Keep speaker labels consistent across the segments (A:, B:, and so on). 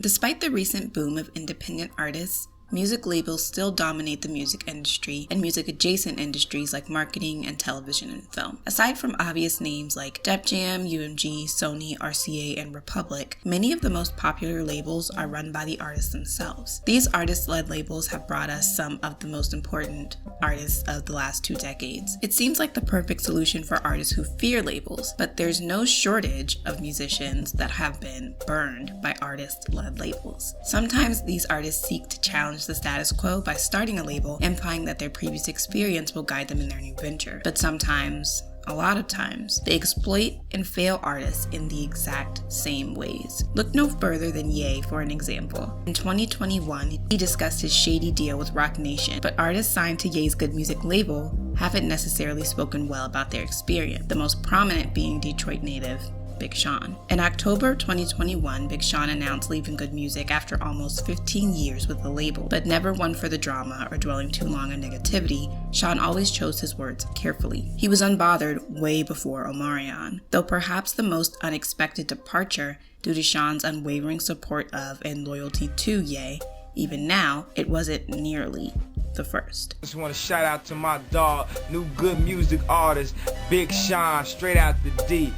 A: Despite the recent boom of independent artists, music labels still dominate the music industry and music-adjacent industries like marketing and television and film. Aside from obvious names like Def Jam, UMG, Sony, RCA, and Republic, many of the most popular labels are run by the artists themselves. These artist-led labels have brought us some of the most important artists of the last 2 decades. It seems like the perfect solution for artists who fear labels, but there's no shortage of musicians that have been burned by artist-led labels. Sometimes these artists seek to challenge the status quo by starting a label, implying that their previous experience will guide them in their new venture. But sometimes, a lot of times, they exploit and fail artists in the exact same ways. Look no further than Ye for an example. In 2021, he discussed his shady deal with Roc Nation, but artists signed to Ye's Good Music label haven't necessarily spoken well about their experience, the most prominent being Detroit native Big Sean. In October 2021, Big Sean announced leaving Good Music after almost 15 years with the label, but never one for the drama or dwelling too long on negativity. Sean always chose his words carefully. He was unbothered way before Omarion, though perhaps the most unexpected departure due to Sean's unwavering support of and loyalty to Ye. Even now, it wasn't nearly the first.
B: Just want to shout out to my dog, new good music artist, Big Sean, straight out the D.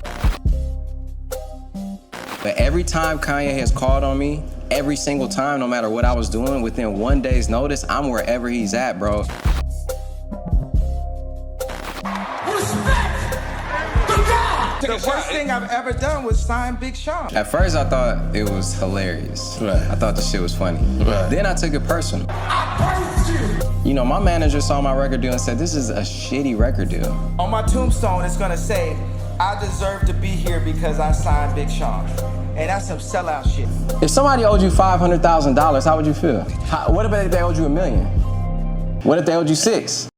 C: But every time Kanye has called on me, every single time, no matter what I was doing, within 1 day's notice, I'm wherever he's at, bro.
B: The worst thing I've ever done was sign Big Sean.
C: At first, I thought it was hilarious.
D: Right.
C: I thought the shit was funny.
D: Right.
C: Then I took it personal. You know, my manager saw my record deal and said, this is a shitty record deal.
B: On my tombstone, it's gonna say, I deserve to be here because I signed Big Sean. And that's some sellout shit.
C: If somebody owed you $500,000, how would you feel? What if they owed you $1 million? What if they owed you 6?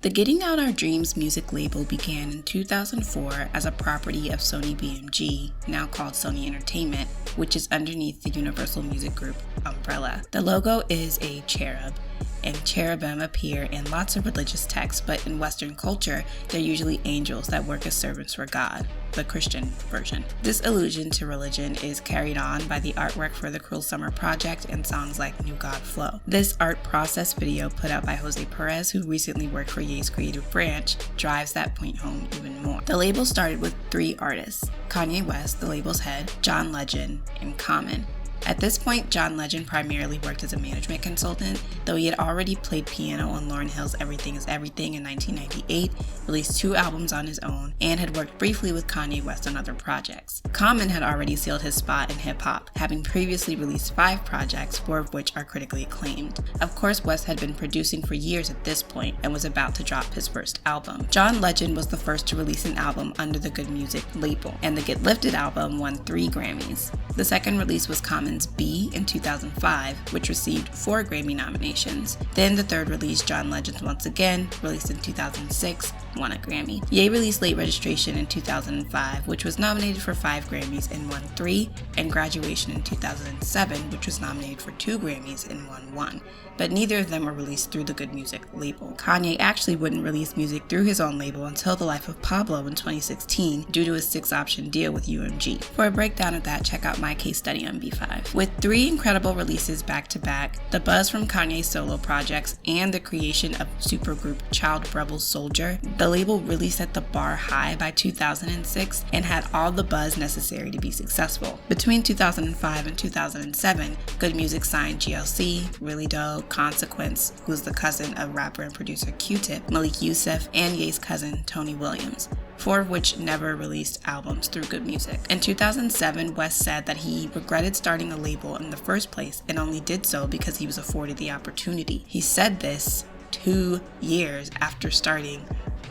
A: The Getting Out Our Dreams music label began in 2004 as a property of Sony BMG, now called Sony Entertainment, which is underneath the Universal Music Group umbrella. The logo is a cherub, and cherubim appear in lots of religious texts, but in Western culture, they're usually angels that work as servants for God, the Christian version. This allusion to religion is carried on by the artwork for the Cruel Summer Project and songs like New God Flow. This art process video put out by Jose Perez, who recently worked for Ye's creative branch, drives that point home even more. The label started with 3 artists: Kanye West, the label's head, John Legend, and Common. At this point, John Legend primarily worked as a management consultant, though he had already played piano on Lauryn Hill's Everything is Everything in 1998, released 2 albums on his own, and had worked briefly with Kanye West on other projects. Common had already sealed his spot in hip-hop, having previously released 5 projects, 4 of which are critically acclaimed. Of course, West had been producing for years at this point and was about to drop his first album. John Legend was the first to release an album under the Good Music label, and the Get Lifted album won 3 Grammys. The second release was Common's B in 2005, which received 4 Grammy nominations. Then the third release, John Legend Once Again, released in 2006, won a Grammy. Ye released Late Registration in 2005, which was nominated for 5 Grammys and won 3, and Graduation in 2007, which was nominated for 2 Grammys and won 1. But neither of them were released through the Good Music label. Kanye actually wouldn't release music through his own label until The Life of Pablo in 2016 due to his 6-option deal with UMG. For a breakdown of that, check out my case study on B5. With 3 incredible releases back to back, the buzz from Kanye's solo projects, and the creation of supergroup Child Rebel Soldier, the label really set the bar high by 2006 and had all the buzz necessary to be successful. Between 2005 and 2007, Good Music signed GLC, Really Doe, Consequence, who's the cousin of rapper and producer Q-Tip, Malik Yusef, and Ye's cousin Tony Williams, 4 of which never released albums through Good Music. In 2007, West said that he regretted starting a label in the first place and only did so because he was afforded the opportunity. He said this 2 years after starting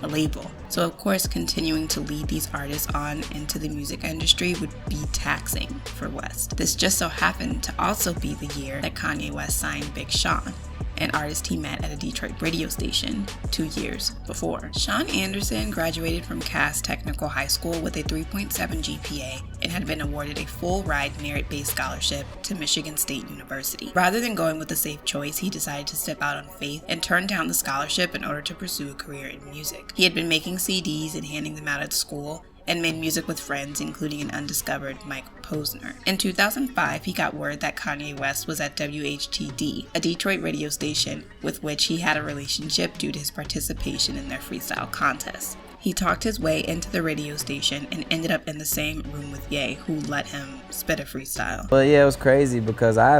A: a label. So of course, continuing to lead these artists on into the music industry would be taxing for West. This just so happened to also be the year that Kanye West signed Big Sean, an artist he met at a Detroit radio station 2 years before. Sean Anderson graduated from Cass Technical High School with a 3.7 GPA and had been awarded a full-ride merit-based scholarship to Michigan State University. Rather than going with a safe choice, he decided to step out on faith and turn down the scholarship in order to pursue a career in music. He had been making CDs and handing them out at school, and made music with friends, including an undiscovered Mike Posner. In 2005, he got word that Kanye West was at WHTD, a Detroit radio station with which he had a relationship due to his participation in their freestyle contest. He talked his way into the radio station and ended up in the same room with Ye, who let him spit a freestyle.
D: But yeah, it was crazy because I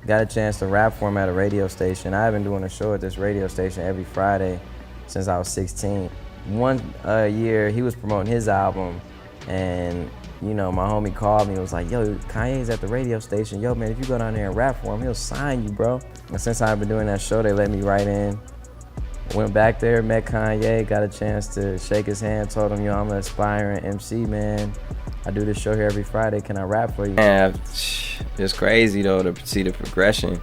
D: got a chance to rap for him at a radio station. I've been doing a show at this radio station every Friday since I was 16. One year, he was promoting his album, and you know, my homie called me and was like, yo, Kanye's at the radio station. Yo, man, if you go down there and rap for him, he'll sign you, bro. And since I've been doing that show, they let me right in. Went back there, met Kanye, got a chance to shake his hand, told him, yo, I'm an aspiring MC, man. I do this show here every Friday, can I rap for you?
C: Yeah, it's crazy though to see the progression.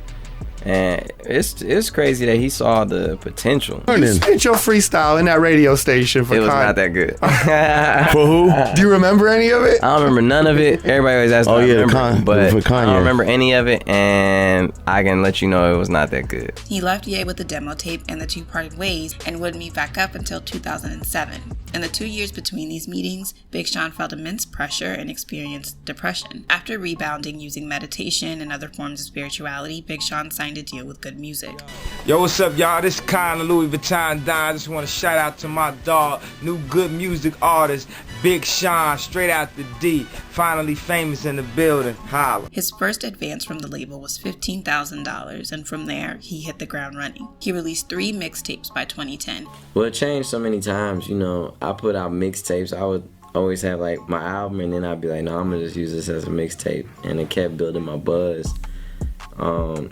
C: And it's crazy that he saw the potential.
E: You spit your freestyle in that radio station for
C: It was not that good.
E: For who? Do you remember any of it?
C: I don't remember none of it. Everybody always asks me but
E: for Kanye.
C: I don't remember any of it, and I can let you know it was not that good.
A: He left Ye with the demo tape, and the two parted ways and wouldn't meet back up until 2007. In the 2 years between these meetings, Big Sean felt immense pressure and experienced depression. After rebounding using meditation and other forms of spirituality, Big Sean signed a deal with Good Music.
B: Yo, what's up, y'all? This is Kyle Louis Vuitton Don. I just want to shout out to my dog, new Good Music artist, Big Sean, straight out the D. Finally famous in the building. Holla.
A: His first advance from the label was $15,000, and from there, he hit the ground running. He released 3 mixtapes by 2010.
C: Well, it changed so many times, you know. I put out mixtapes. I would always have like my album, and then I'd be like, no, I'm gonna just use this as a mixtape. And it kept building my buzz.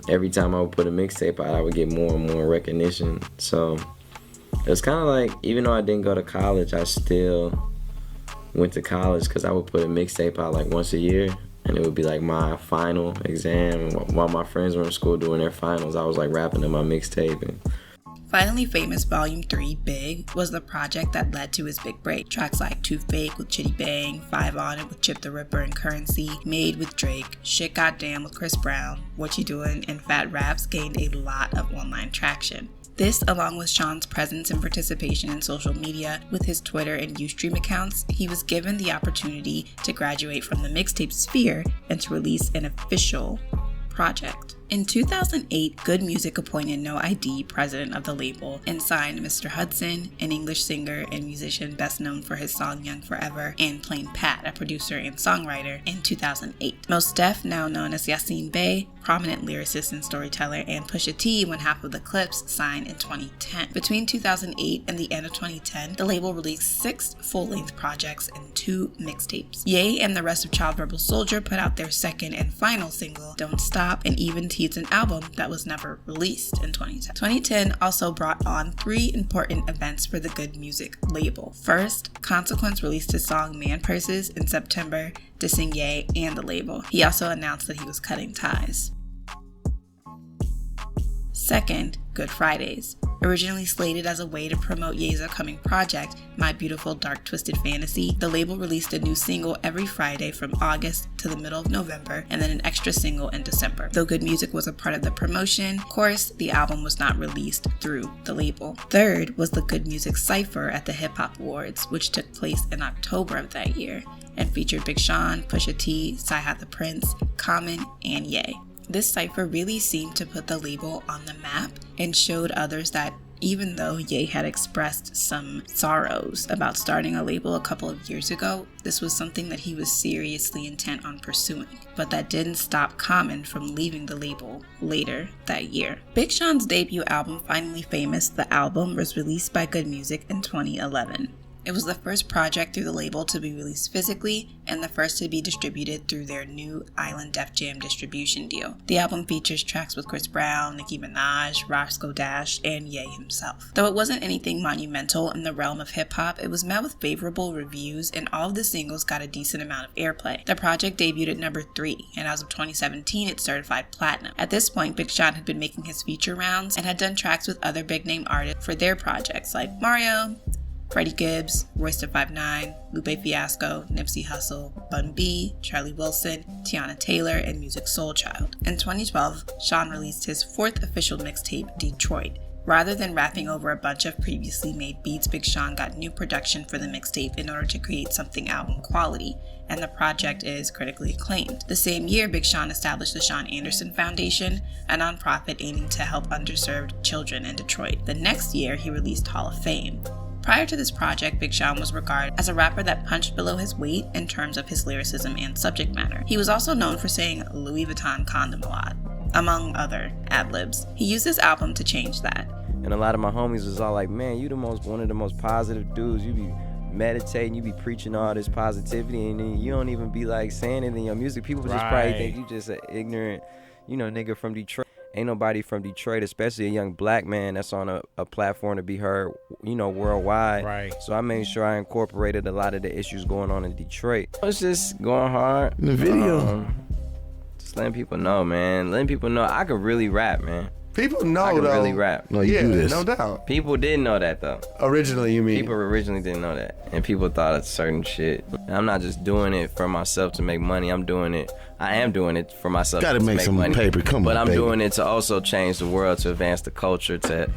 C: Every time I would put a mixtape out, I would get more and more recognition. So it was kind of like, even though I didn't go to college, I still went to college because I would put a mixtape out like once a year, and it would be like my final exam. While my friends were in school doing their finals, I was like rapping in my mixtape. And
A: Finally Famous Volume 3, Big, was the project that led to his big break. Tracks like Too Fake with Chitty Bang, 5 On It with Chip the Ripper and Currency, Made with Drake, Shit Goddamn with Chris Brown, What You Doing, and Fat Raps gained a lot of online traction. This, along with Sean's presence and participation in social media with his Twitter and Ustream accounts, he was given the opportunity to graduate from the mixtape sphere and to release an official project. In 2008, Good Music appointed No ID president of the label and signed Mr. Hudson, an English singer and musician best known for his song Young Forever, and Plain Pat, a producer and songwriter, in 2008. Mos Def, now known as Yasin Bey, prominent lyricist and storyteller, and Pusha T, when half of the Clips, signed in 2010. Between 2008 and the end of 2010, the label released 6 full-length projects and 2 mixtapes. Ye and the rest of Child Rebel Soldier put out their second and final single, Don't Stop, and even teased an album that was never released in 2010. 2010 also brought on 3 important events for the Good Music label. First, Consequence released his song Man Purses in September, dissing Ye and the label. He also announced that he was cutting ties. Second, Good Fridays. Originally slated as a way to promote Ye's upcoming project, My Beautiful Dark Twisted Fantasy, the label released a new single every Friday from August to the middle of November, and then an extra single in December. Though Good Music was a part of the promotion, of course, the album was not released through the label. Third was the Good Music Cypher at the Hip Hop Awards, which took place in October of that year, and featured Big Sean, Pusha T, Sci-Hi the Prince, Common, and Ye. This cypher really seemed to put the label on the map and showed others that even though Ye had expressed some sorrows about starting a label a couple of years ago, this was something that he was seriously intent on pursuing, but that didn't stop Common from leaving the label later that year. Big Sean's debut album, Finally Famous, the album, was released by Good Music in 2011. It was the first project through the label to be released physically and the first to be distributed through their new Island Def Jam distribution deal. The album features tracks with Chris Brown, Nicki Minaj, Roscoe Dash, and Ye himself. Though it wasn't anything monumental in the realm of hip-hop, it was met with favorable reviews and all of the singles got a decent amount of airplay. The project debuted at number 3, and as of 2017, it certified platinum. At this point, Big Sean had been making his feature rounds and had done tracks with other big-name artists for their projects like Mario, Freddie Gibbs, Royce da 5'9", Lupe Fiasco, Nipsey Hussle, Bun B, Charlie Wilson, Tiana Taylor, and Musiq Soulchild. In 2012, Sean released his 4th official mixtape, Detroit, Rather than rapping over a bunch of previously made beats, Big Sean got new production for the mixtape in order to create something album quality, and the project is critically acclaimed. The same year, Big Sean established the Sean Anderson Foundation, a nonprofit aiming to help underserved children in Detroit. The next year, he released Hall of Fame. Prior to this project, Big Sean was regarded as a rapper that punched below his weight in terms of his lyricism and subject matter. He was also known for saying Louis Vuitton condom a lot, among other ad-libs. He used this album to change that.
D: And a lot of my homies was all like, man, you one of the most positive dudes. You be meditating, you be preaching all this positivity, and then you don't even be like saying it in your music. People just probably think you just an ignorant, nigga from Detroit. Ain't nobody from Detroit, especially a young black man that's on a platform to be heard, worldwide.
F: Right.
D: So I made sure I incorporated a lot of the issues going on in Detroit. It's just going hard.
E: In the video.
D: Just letting people know, man. Letting people know I could really rap, man.
E: People know,
D: I can
E: though.
D: really rap.
E: No, you do this. No doubt.
D: People didn't know that, though.
E: Originally, you mean?
D: People originally didn't know that. And people thought it's certain shit. And I'm not just doing it for myself to make money. I am doing it for myself to make money.
E: Gotta make some paper. Come on,
D: But I'm
E: baby.
D: doing it to also change the world, to advance the culture, to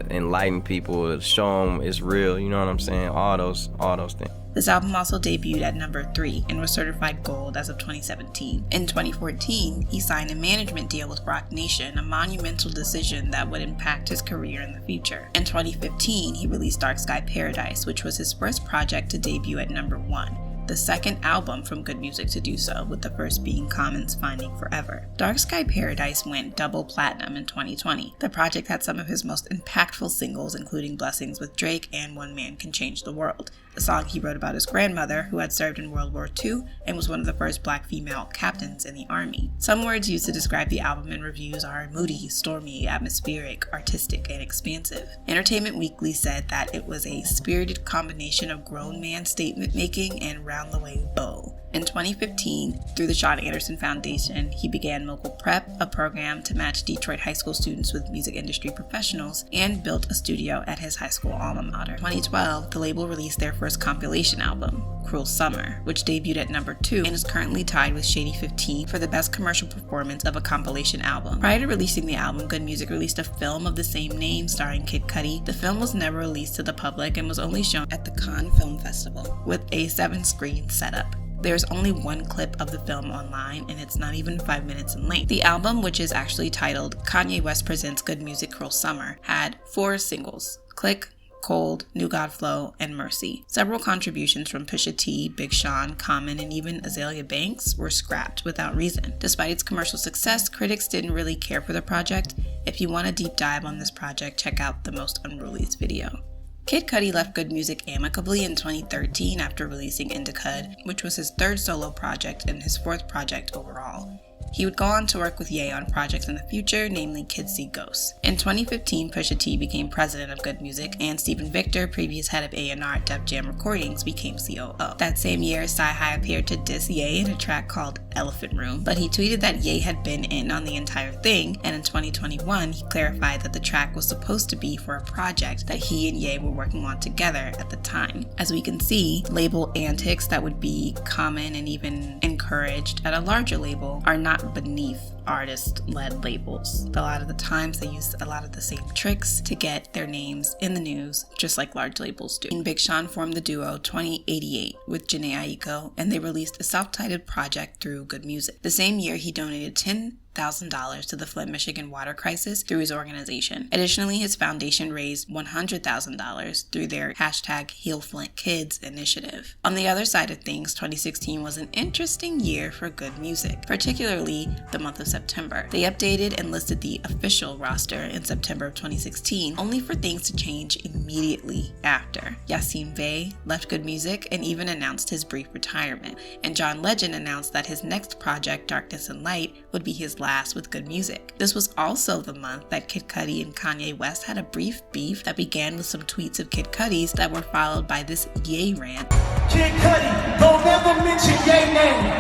D: enlighten people, to show them it's real. You know what I'm saying? All those things.
A: This album also debuted at number 3 and was certified gold as of 2017. In 2014, he signed a management deal with Roc Nation, a monumental decision that would impact his career in the future. In 2015, he released Dark Sky Paradise, which was his first project to debut at number 1. The second album from Good Music to do so, with the first being Common's Finding Forever. Dark Sky Paradise went double platinum in 2020. The project had some of his most impactful singles, including Blessings with Drake and One Man Can Change the World, a song he wrote about his grandmother, who had served in World War II and was one of the first black female captains in the Army. Some words used to describe the album in reviews are moody, stormy, atmospheric, artistic, and expansive. Entertainment Weekly said that it was a spirited combination of grown man statement making and round-the-way bow. In 2015, through the Sean Anderson Foundation, he began Local Prep, a program to match Detroit high school students with music industry professionals, and built a studio at his high school alma mater. In 2012, the label released their first compilation album, Cruel Summer, which debuted at number 2 and is currently tied with Shady 15 for the best commercial performance of a compilation album. Prior to releasing the album, Good Music released a film of the same name starring Kid Cudi. The film was never released to the public and was only shown at the Cannes Film Festival with a 7-screen setup. There's only one clip of the film online, and it's not even 5 minutes in length. The album, which is actually titled Kanye West Presents Good Music Cruel Summer, had 4 singles: Click, Cold, New God Flow, and Mercy. Several contributions from Pusha T, Big Sean, Common, and even Azalea Banks were scrapped without reason. Despite its commercial success, critics didn't really care for the project. If you want a deep dive on this project, check out the Most Unreleased video. Kid Cudi left Good Music amicably in 2013 after releasing Indicud, which was his 3rd solo project and his 4th project overall. He would go on to work with Ye on projects in the future, namely Kids See Ghosts. In 2015, Pusha T became president of Good Music, and Stephen Victor, previous head of A&R at Def Jam Recordings, became COO. That same year, Sci-Hi appeared to diss Ye in a track called Elephant Room, but he tweeted that Ye had been in on the entire thing, and in 2021, he clarified that the track was supposed to be for a project that he and Ye were working on together at the time. As we can see, label antics that would be common and even encouraged at a larger label are not beneath artist-led labels. A lot of the times they use a lot of the same tricks to get their names in the news, just like large labels do. And Big Sean formed the duo 2088 with Jhené Aiko, and they released a self-titled project through Good Music. The same year, he donated $10,000 to the Flint, Michigan water crisis through his organization. Additionally, his foundation raised $100,000 through their #HealFlintKids initiative. On the other side of things, 2016 was an interesting year for Good Music, particularly the month of September. They updated and listed the official roster in September of 2016, only for things to change immediately after. Yassine Bey left Good Music and even announced his brief retirement, and John Legend announced that his next project, Darkness and Light, would be his last with Good Music. This was also the month that Kid Cudi and Kanye West had a brief beef that began with some tweets of Kid Cudi's that were followed by this Ye rant.
G: Kid Cudi, don't ever mention Ye name.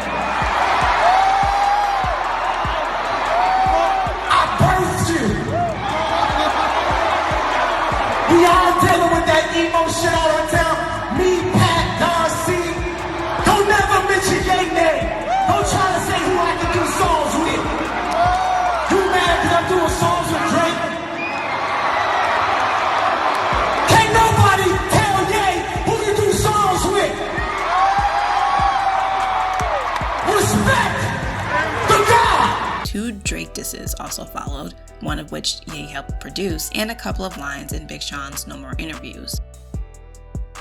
G: I birthed you. We all dealing with that emo shit all the time. Me, Pat, Darcy. Don't never mention Ye name. Don't try to say who I can do songs with. You mad because I'm doing songs with Drake?
A: 2 Drake disses also followed, one of which Ye helped produce, and a couple of lines in Big Sean's No More Interviews.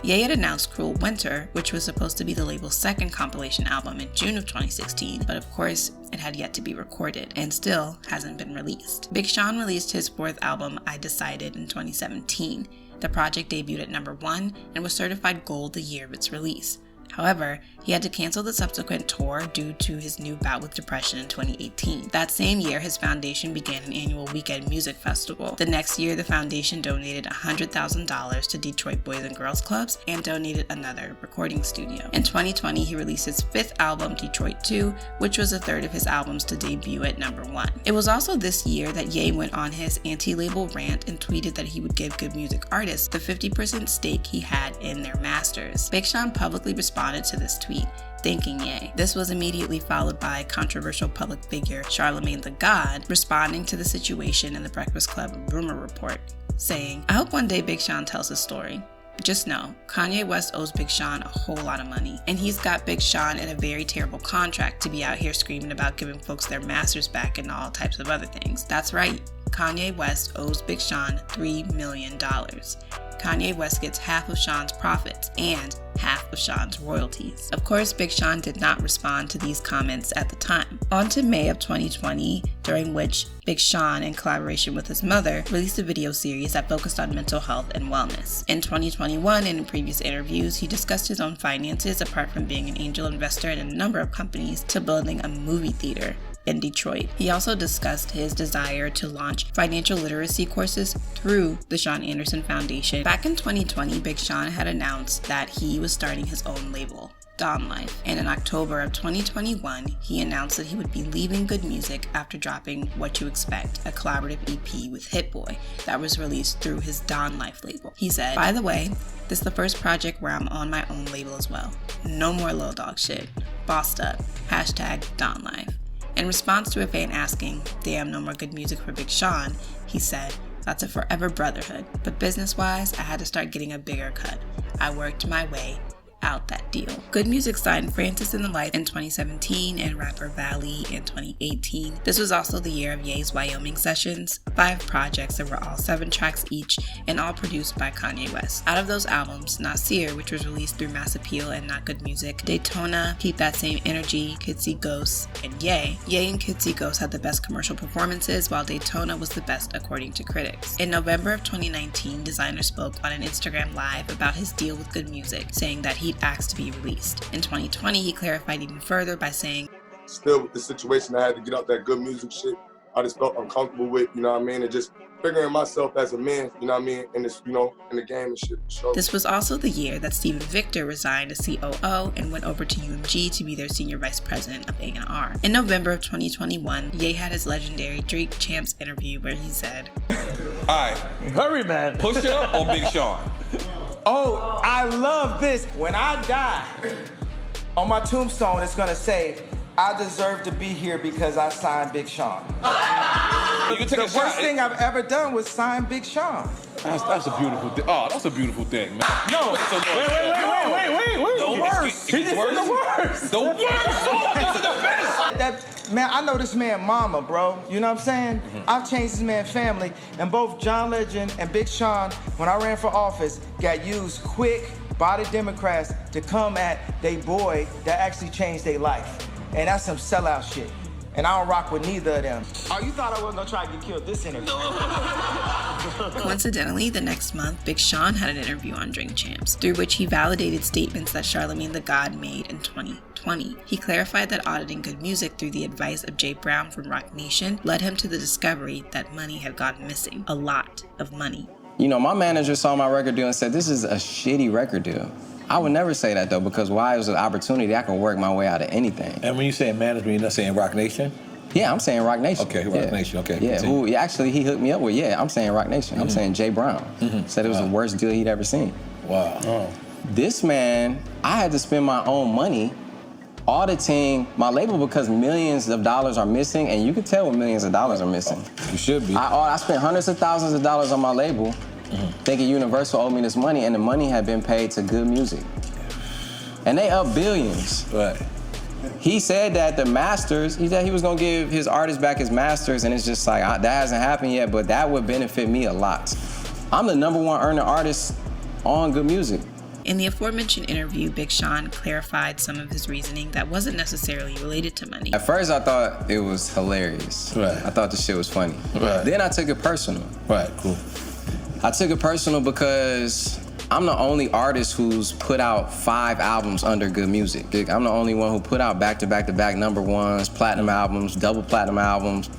A: Ye had announced Cruel Winter, which was supposed to be the label's second compilation album in June of 2016, but of course, it had yet to be recorded, and still hasn't been released. Big Sean released his 4th album, I Decided, in 2017. The project debuted at number 1 and was certified gold the year of its release. However, he had to cancel the subsequent tour due to his new bout with depression in 2018. That same year, his foundation began an annual weekend music festival. The next year, the foundation donated $100,000 to Detroit Boys and Girls Clubs and donated another recording studio. In 2020, he released his 5th album, Detroit 2, which was the 3rd of his albums to debut at number 1. It was also this year that Ye went on his anti-label rant and tweeted that he would give good music artists the 50% stake he had in their masters. Big Sean publicly responded to this tweet, thanking Ye. This was immediately followed by controversial public figure Charlamagne the God responding to the situation in the Breakfast Club rumor report, saying, "I hope one day Big Sean tells his story. But just know, Kanye West owes Big Sean a whole lot of money, and he's got Big Sean in a very terrible contract to be out here screaming about giving folks their masters back and all types of other things. That's right, Kanye West owes Big Sean $3 million. Kanye West gets half of Sean's profits and half of Sean's royalties." Of course, Big Sean did not respond to these comments at the time. On to May of 2020, during which Big Sean, in collaboration with his mother, released a video series that focused on mental health and wellness. In 2021 and in previous interviews, he discussed his own finances apart from being an angel investor in a number of companies to building a movie theater in Detroit. He also discussed his desire to launch financial literacy courses through the Sean Anderson Foundation. Back in 2020, Big Sean had announced that he was starting his own label, Don Life, and in October of 2021, he announced that he would be leaving Good Music after dropping What You Expect, a collaborative EP with Hit Boy that was released through his Don Life label. He said, "By the way, this is the first project where I'm on my own label as well. No more Lil Dog shit. Bossed up. Hashtag Don Life." In response to a fan asking, "Damn, no more good music for Big Sean," he said, "That's a forever brotherhood, but business-wise, I had to start getting a bigger cut. I worked my way out that deal." Good Music signed Francis in the Light in 2017 and rapper Valley in 2018. This was also the year of Ye's Wyoming sessions, 5 projects that were all 7 tracks each and all produced by Kanye West. Out of those albums, Nasir, which was released through Mass Appeal and Not Good Music, Daytona, Keep That Same Energy, Kids See Ghosts, and Ye and Kids See Ghosts had the best commercial performances, while Daytona was the best according to critics. In November of 2019, Designer spoke on an Instagram Live about his deal with Good Music, saying that he'd asked to be released. In 2020, he clarified even further by saying,
F: "Still with the situation, I had to get out that good music shit. I just felt uncomfortable with, you know what I mean, and just figuring myself as a man, you know what I mean, in this, you know, in the game and shit." So
A: this was also the year that Steven Victor resigned as COO and went over to UMG to be their senior vice president of A&R. In November of 2021, Ye had his legendary Drink Champs interview where he said,
H: "Alright, hurry man, Pusha or Big Sean?"
I: Oh, I love this. When I die, on my tombstone, it's gonna say, "I deserve to be here because I signed Big Sean."
H: You can take
I: The
H: a shot.
I: worst thing I've ever done was sign Big Sean.
H: That's a beautiful thing. Oh, that's a beautiful thing, man.
I: No,
H: Wait.
I: The worst. He just said the worst.
H: The worst. Oh, this is the best.
I: Man, I know this man mama, bro. You know what I'm saying? I've changed this man's family, and both John Legend and Big Sean, when I ran for office, got used quick by the Democrats to come at they boy that actually changed their life. And that's some sellout shit. And I don't rock with neither of them. Oh, you thought I wasn't gonna try to get killed this interview?
A: Coincidentally, the next month, Big Sean had an interview on Drink Champs, through which he validated statements that Charlamagne the God made in 2020. He clarified that auditing Good Music through the advice of Jay Brown from Rock Nation led him to the discovery that money had gone missing. A lot of money.
J: You know, my manager saw my record deal and said, "This is a shitty record deal." I would never say that though, because why? It was an opportunity. I can work my way out of anything.
H: And when you say management, you're not saying Rock Nation?
J: Yeah, I'm saying Rock Nation.
H: Okay, Rock Nation, okay.
J: Yeah, actually he hooked me up with, I'm saying Rock Nation. I'm saying Jay Brown. Said it was the worst deal he'd ever seen.
H: Wow. Oh.
J: This man, I had to spend my own money auditing my label because millions of dollars are missing, and you can tell when millions of dollars are missing.
H: You should be.
J: I spent hundreds of thousands of dollars on my label, thinking Universal owed me this money, and the money had been paid to Good Music. And they up billions.
H: Right.
J: he said that the masters, he said he was gonna give his artists back his masters, and it's just like, that hasn't happened yet, but that would benefit me a lot. I'm the #1 earning artist on Good Music.
A: In the aforementioned interview, Big Sean clarified some of his reasoning that wasn't necessarily related to money.
J: At first, I thought it was hilarious.
H: Right.
J: I thought the shit was funny.
H: Right.
J: Then I took it personal.
H: Right, cool.
J: I took it personal because I'm the only artist who's put out 5 albums under Good Music. I'm the only one who put out back-to-back-to-back #1s, platinum albums, double platinum albums.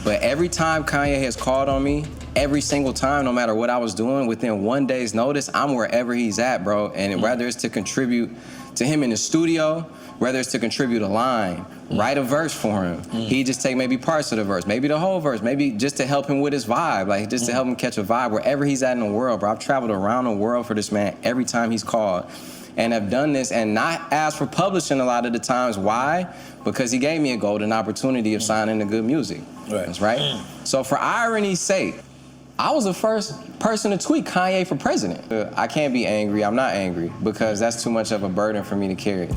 J: But every time Kanye has called on me, every single time, no matter what I was doing, within 1 day's notice, I'm wherever he's at, bro. And whether it's to contribute to him in the studio, whether it's to contribute a line, write a verse for him. He just take maybe parts of the verse, maybe the whole verse, maybe just to help him with his vibe, like just to help him catch a vibe wherever he's at in the world, bro. I've traveled around the world for this man every time he's called, and have done this and not asked for publishing a lot of the times. Why? Because he gave me a golden opportunity of signing to Good Music.
H: Right.
J: That's right. So for irony's sake, I was the first person to tweet Kanye for president. I can't be angry. I'm not angry because that's too much of a burden for me to carry.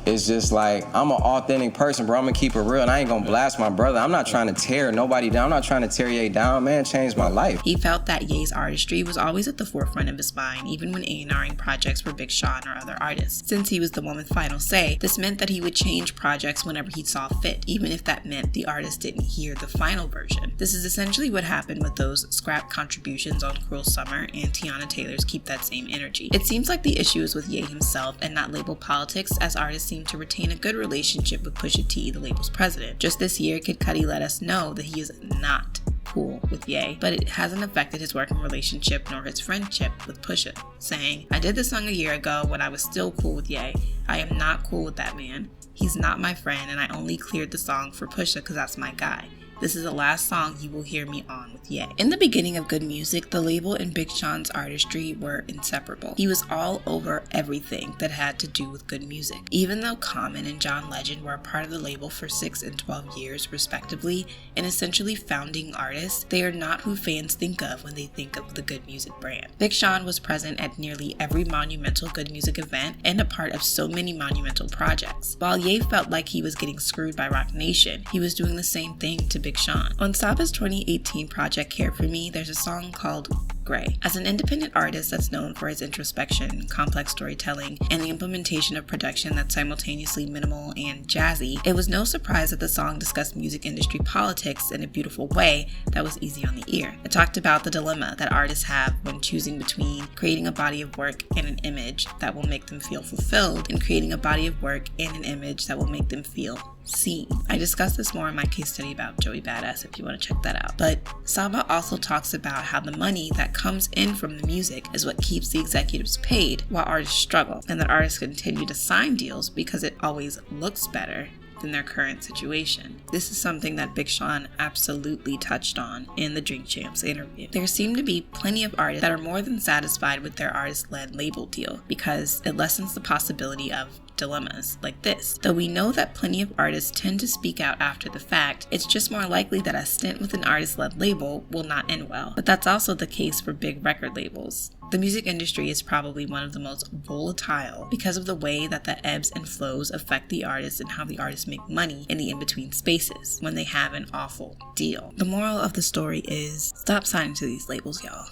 J: It's just like, I'm an authentic person, bro. I'm gonna keep it real, and I ain't gonna blast my brother. I'm not trying to tear nobody down. I'm not trying to tear Ye down. Man, changed my life.
A: He felt that Ye's artistry was always at the forefront of his mind, even when A&Ring projects for Big Sean or other artists. Since he was the one with final say, this meant that he would change projects whenever he saw fit, even if that meant the artist didn't hear the final version. This is essentially what happened with those scrap contributions on Cruel Summer and Tiana Taylor's Keep That Same Energy. It seems like the issue is with Ye himself and not label politics, as artists seem to retain a good relationship with Pusha T, the label's president. Just this year, Kid Cudi let us know that he is not cool with Ye, but it hasn't affected his working relationship nor his friendship with Pusha, saying, "I did this song a year ago when I was still cool with Ye. I am not cool with that man. He's not my friend, and I only cleared the song for Pusha because that's my guy. This is the last song you will hear me on with Ye." In the beginning of Good Music, the label and Big Sean's artistry were inseparable. He was all over everything that had to do with good music. Even though Common and John Legend were a part of the label for 6 and 12 years respectively, and essentially founding artists, they are not who fans think of when they think of the Good Music brand. Big Sean was present at nearly every monumental Good Music event and a part of so many monumental projects. While Ye felt like he was getting screwed by Roc Nation, he was doing the same thing to Big Sean. On Saba's 2018 project Care For Me, there's a song called Gray. As an independent artist that's known for his introspection, complex storytelling, and the implementation of production that's simultaneously minimal and jazzy, it was no surprise that the song discussed music industry politics in a beautiful way that was easy on the ear. It talked about the dilemma that artists have when choosing between creating a body of work and an image that will make them feel fulfilled, and creating a body of work and an image that will make them feel seen. I discussed this more in my case study about Joey Badass if you want to check that out. But Saba also talks about how the money that comes in from the music is what keeps the executives paid while artists struggle, and that artists continue to sign deals because it always looks better than their current situation. This is something that Big Sean absolutely touched on in the Drink Champs interview. There seem to be plenty of artists that are more than satisfied with their artist-led label deal because it lessens the possibility of dilemmas like this. Though we know that plenty of artists tend to speak out after the fact, it's just more likely that a stint with an artist-led label will not end well. But that's also the case for big record labels. The music industry is probably one of the most volatile because of the way that the ebbs and flows affect the artists and how the artists make money in the in-between spaces when they have an awful deal. The moral of the story is stop signing to these labels, y'all.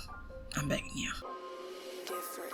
A: I'm begging you.
G: Different.